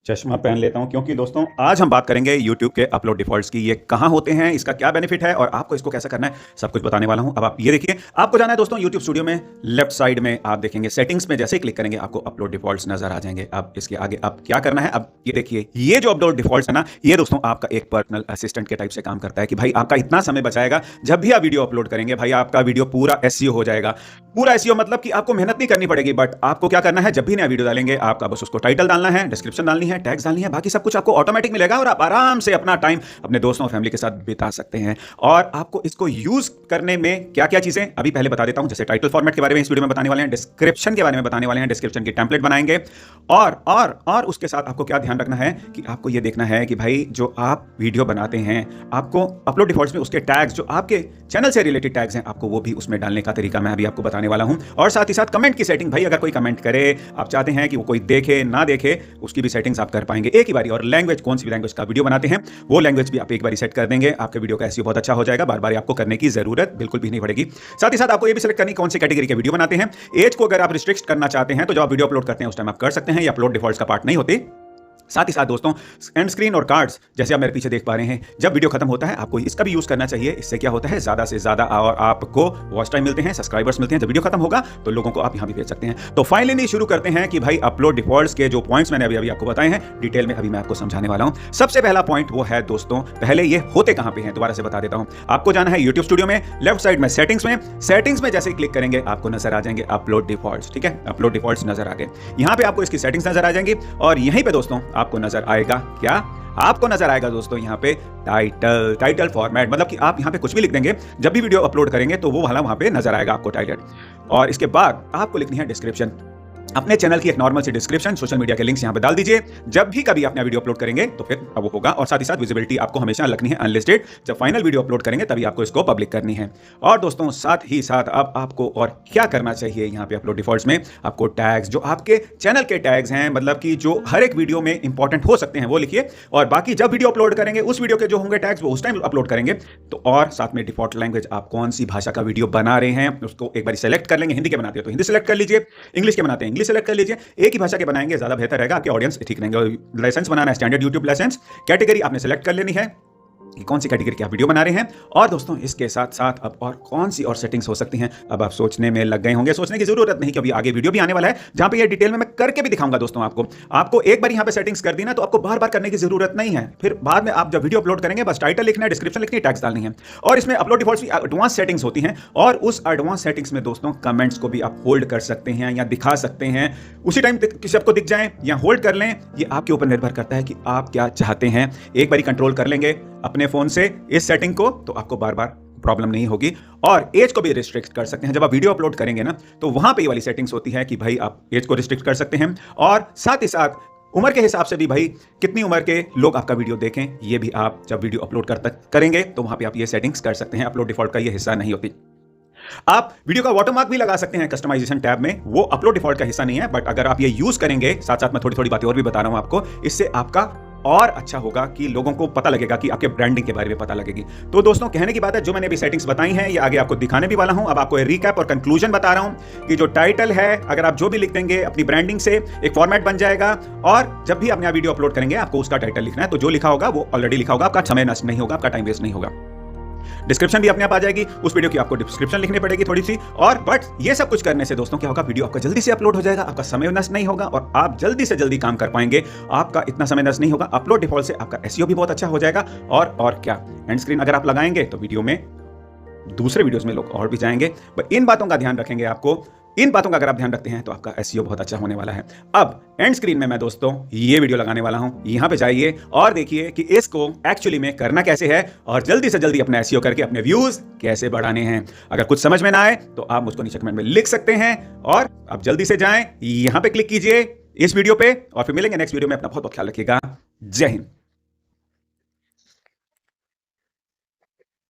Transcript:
चश्मा पहन लेता हूं क्योंकि दोस्तों आज हम बात करेंगे YouTube के अपलोड डिफॉल्ट्स की। ये कहां होते हैं, इसका क्या बेनिफिट है और आपको इसको कैसे करना है, सब कुछ बताने वाला हूं। अब आप ये देखिए, आपको जाना है दोस्तों YouTube स्टूडियो में। लेफ्ट साइड में आप देखेंगे सेटिंग्स में, जैसे ही क्लिक करेंगे आपको अपलोड डिफॉल्ट्स नजर आ जाएंगे। अब इसके आगे अब क्या करना है, अब ये देखिए, ये जो अपलोड डिफॉल्ट्स है ना, ये दोस्तों आपका एक पर्सनल असिस्टेंट के टाइप से काम करता है कि भाई आपका इतना समय बचाएगा। जब भी आप वीडियो अपलोड करेंगे भाई आपका वीडियो पूरा एसईओ हो जाएगा। पूरा एसईओ मतलब कि आपको मेहनत नहीं करनी पड़ेगी, बट आपको क्या करना है, जब भी नया वीडियो डालेंगे आपका बस उसको टाइटल डालना है, डिस्क्रिप्शन डालनी है, टैग्स डालनी है, बाकी सब कुछ आपको ऑटोमेटिक मिलेगा और आप आराम से अपना टाइम अपने दोस्तों और फैमिली के साथ बिता सकते हैं। और आपको इसको यूज करने में क्या क्या चीजें अभी पहले बता देता हूं। जैसे टाइटल फॉर्मेट के बारे में इस वीडियो में बताने वाले हैं, डिस्क्रिप्शन के बारे में बताने वाले हैं, डिस्क्रिप्शन की टेम्पलेट बनाएंगे। और उसके साथ आपको क्या ध्यान रखना है कि आपको यह देखना है कि भाई जो आप वीडियो बनाते हैं, आपको अपलोड डिफॉल्ट्स में उसके टैग्स जो आपके चैनल से रिलेटेड टैग्स हैं, आपको वो भी उसमें डालने का तरीका मैं अभी आपको बताने वाला हूं। और साथ ही साथ कमेंट की सेटिंग, भाई अगर कोई कमेंट करे, आप चाहते हैं कि वो कोई देखे ना देखे, उसकी भी सेटिंग्स आप कर पाएंगे एक ही बारी। और लैंग्वेज, कौन सी भी लैंग्वेज का वीडियो बनाते हैं वो लैंग्वेज भी आप एक बारी सेट कर देंगे, आपके वीडियो का एसईओ बहुत अच्छा हो जाएगा। बार बार आपको करने की जरूरत बिल्कुल भी नहीं पड़ेगी। साथ ही साथ आपको ये भी सिलेक्ट करनी कौन सी कैटेगरी के वीडियो बनाते हैं। एज को अगर आप रिस्ट्रिक्ट करना चाहते हैं तो जब आप वीडियो अपलोड करते हैं उस टाइम आप कर सकते हैं, ये अपलोड डिफॉल्ट्स का पार्ट नहीं होती। साथ ही साथ दोस्तों एंड स्क्रीन और कार्ड्स, जैसे आप मेरे पीछे देख पा रहे हैं, जब वीडियो खत्म होता है आपको इसका भी यूज करना चाहिए। इससे क्या होता है, ज्यादा से ज्यादा और आपको वॉच टाइम मिलते हैं, सब्सक्राइबर्स मिलते हैं। जब वीडियो खत्म होगा तो लोगों को आप यहां भी भेज सकते हैं। तो फाइनली शुरू करते हैं कि भाई अपलोड डिफॉल्ट्स के जो पॉइंट्स मैंने अभी आपको बताए हैं, डिटेल में अभी मैं आपको समझाने वाला हूं। सबसे पहला पॉइंट वो है दोस्तों, पहले ये होते कहां पे हैं, दोबारा से बता देता हूं। आपको जाना है YouTube स्टूडियो में, लेफ्ट साइड में सेटिंग्स में जैसे ही क्लिक करेंगे आपको नजर आ जाएंगे अपलोड डिफॉल्ट्स। ठीक है, अपलोड डिफॉल्ट्स नजर आ गए। यहां पे आपको इसकी सेटिंग्स नजर आ जाएंगी और यहीं पे दोस्तों आपको नजर आएगा क्या, आपको नजर आएगा दोस्तों यहाँ पे टाइटल फॉर्मेट। मतलब कि आप यहाँ पे कुछ भी लिख देंगे, जब भी वीडियो अपलोड करेंगे तो वो वाला वहां पे नजर आएगा आपको टाइटल। और इसके बाद आपको लिखनी है डिस्क्रिप्शन। अपने चैनल की एक नॉर्मल सी डिस्क्रिप्शन, सोशल मीडिया के लिंक्स यहां पे डाल दीजिए। जब भी कभी अपना वीडियो अपलोड करेंगे तो फिर अब वो होगा। और साथ ही साथ विजिबिलिटी आपको हमेशा रखनी है अनलिस्टेड। जब फाइनल वीडियो अपलोड करेंगे तभी आपको इसको पब्लिक करनी है। और दोस्तों साथ ही साथ अब आपको और क्या करना चाहिए, यहाँ पे अपलोड डिफॉल्ट्स में आपको टैग्स, जो आपके चैनल के टैग्स हैं, मतलब कि जो हर एक वीडियो में इंपॉर्टेंट हो सकते हैं वो लिखिए। और बाकी जब वीडियो अपलोड करेंगे उस वीडियो के जो होंगे टैग्स वो उस टाइम अपलोड करेंगे। तो और साथ में डिफॉल्ट लैंग्वेज, आप कौन सी भाषा का वीडियो बना रहे हैं उसको एक बार सेलेक्ट कर लेंगे। हिंदी के बनाते हैं तो हिंदी सेलेक्ट कर लीजिए, इंग्लिश के बनाते हैं इंग्लिश सेलेक्ट कर लीजिए। एक ही भाषा के बनाएंगे ज्यादा बेहतर रहेगा, आपके ऑडियंस ठीक रहेंगे। लाइसेंस बनाना है स्टैंडर्ड यूट्यूब लाइसेंस। कैटेगरी आपने सेलेक्ट कर लेनी है कि कौन सी कैटेगरी की आप वीडियो बना रहे हैं। और दोस्तों इसके साथ साथ अब और कौन सी और सेटिंग्स हो सकती हैं, अब आप सोचने में लग गए होंगे। सोचने की जरूरत नहीं, क्योंकि आगे वीडियो भी आने वाला है जहां पे ये डिटेल में मैं करके भी दिखाऊंगा दोस्तों। आपको एक बार यहां पे सेटिंग्स कर दी ना तो आपको बार बार करने की जरूरत नहीं है। फिर बाद में आप जब वीडियो अपलोड करेंगे बस टाइटल लिखना है, डिस्क्रिप्शन लिखनी है, टैग्स डालनी है। और इसमें अपलोड डिफॉल्ट्स की एडवांस सेटिंग्स होती हैं और उस एडवांस सेटिंग्स में दोस्तों कमेंट्स को भी आप होल्ड कर सकते हैं या दिखा सकते हैं। उसी टाइम किसी आपको दिख जाए या होल्ड कर लें, ये आपके ऊपर निर्भर करता है कि आप क्या चाहते हैं। एक बार कंट्रोल कर लेंगे अपने फोन से इस सेटिंग को तो आपको बार बार प्रॉब्लम नहीं होगी। और एज को भी रिस्ट्रिक्ट कर सकते हैं। जब आप वीडियो अपलोड करेंगे ना तो वहां पे ये वाली सेटिंग्स होती है कि भाई आप एज को रिस्ट्रिक्ट कर सकते हैं। और साथ ही साथ उम्र के हिसाब से भी, भाई कितनी उम्र के लोग आपका वीडियो देखें, ये भी आप जब वीडियो अपलोड करेंगे तो वहां पे आप ये सेटिंग्स कर सकते हैं। अपलोड डिफॉल्ट का ये हिस्सा नहीं होती। आप वीडियो का वाटरमार्क भी लगा सकते हैं कस्टमाइजेशन टैब में, वो अपलोड डिफॉल्ट का हिस्सा नहीं है। बट अगर आप ये यूज करेंगे, साथ साथ में थोड़ी थोड़ी बातें और भी बता रहा हूं आपको, इससे आपका और अच्छा होगा कि लोगों को पता लगेगा, कि आपके ब्रांडिंग के बारे में पता लगेगी। तो दोस्तों कहने की बात है, जो मैंने अभी सेटिंग्स बताई हैं ये आगे आपको दिखाने भी वाला हूं। अब आपको रिकैप और कंक्लूजन बता रहा हूं कि जो टाइटल है, अगर आप जो भी लिख देंगे अपनी ब्रांडिंग से एक फॉर्मेट बन जाएगा। और जब भी अपना वीडियो अपलोड करेंगे आपको उसका टाइटल लिखना है, तो जो लिखा होगा वो ऑलरेडी लिखा होगा, आपका समय नष्ट नहीं होगा, आपका टाइम वेस्ट नहीं होगा। डिस्क्रिप्शन भी अपने आप आ जाएगी, उस वीडियो की आपको डिस्क्रिप्शन लिखनी पड़ेगी थोड़ी सी। और बट ये सब कुछ करने से दोस्तों क्या होगा, वीडियो आपका जल्दी से अपलोड हो जाएगा, आपका समय नष्ट नहीं होगा और आप जल्दी से जल्दी काम कर पाएंगे। आपका इतना समय नष्ट नहीं होगा। अपलोड डिफॉल्ट से आपका एसईओ भी बहुत अच्छा हो जाएगा। और क्या, एंड स्क्रीन अगर आप लगाएंगे तो वीडियो में दूसरे वीडियोस में लोग और भी जाएंगे। बट इन बातों का ध्यान रखेंगे आपको, इन बातों का अगर आप ध्यान रखते हैं तो आपका एसईओ बहुत अच्छा होने वाला है। अब एंड स्क्रीन में मैं दोस्तों ये वीडियो लगाने वाला हूं, यहां पे जाइए और देखिए कि इसको एक्चुअली में करना कैसे है और जल्दी से जल्दी अपना एसईओ करके अपने व्यूज कैसे बढ़ाने हैं। अगर कुछ समझ में ना आए तो आप मुझको नीचे कमेंट में लिख सकते हैं। और आप जल्दी से जाएं, यहां पे क्लिक कीजिए इस वीडियो पे और फिर मिलेंगे नेक्स्ट वीडियो में। अपना बहुत बहुत ख्याल रखिएगा। जय हिंद।